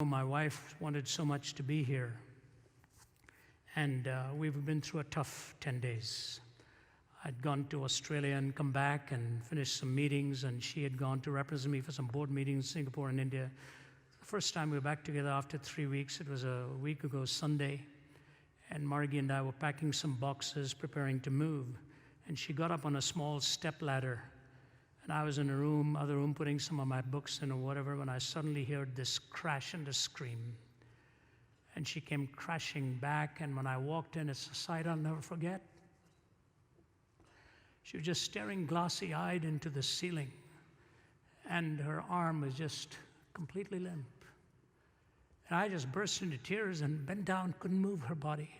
My wife wanted so much to be here, and we've been through a tough 10 days. I'd gone to Australia and come back and finished some meetings, and she had gone to represent me for some board meetings in Singapore and India. The first time we were back together after 3 weeks, it was a week ago Sunday, and Margie and I were packing some boxes, preparing to move, and she got up on a small step ladder. And I was in a other room, putting some of my books in or whatever, when I suddenly heard this crash and a scream. And she came crashing back, and when I walked in, it's a sight I'll never forget. She was just staring glassy-eyed into the ceiling, and her arm was just completely limp. And I just burst into tears and bent down, couldn't move her body.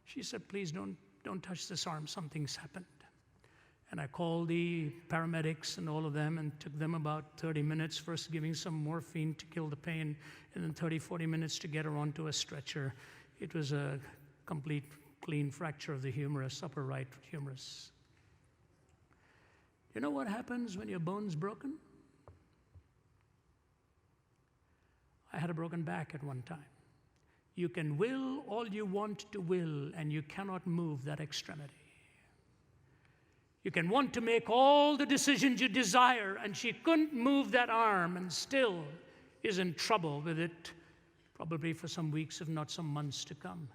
She said, "Please don't touch this arm, something's happened." And I called the paramedics and all of them, and took them about 30 minutes, first giving some morphine to kill the pain, and then 30, 40 minutes to get her onto a stretcher. It was a complete, clean fracture of the humerus, upper right humerus. You know what happens when your bone's broken? I had a broken back at one time. You can will all you want to will, and you cannot move that extremity. You can want to make all the decisions you desire, and she couldn't move that arm and still is in trouble with it, probably for some weeks, if not some months to come.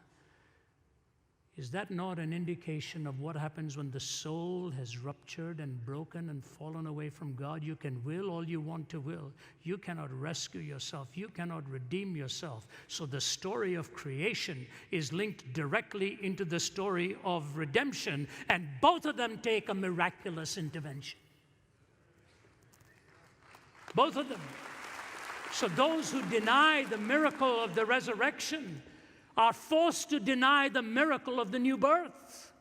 Is that not an indication of what happens when the soul has ruptured and broken and fallen away from God? You can will all you want to will. You cannot rescue yourself. You cannot redeem yourself. So the story of creation is linked directly into the story of redemption, and both of them take a miraculous intervention. Both of them. So those who deny the miracle of the resurrection are forced to deny the miracle of the new birth.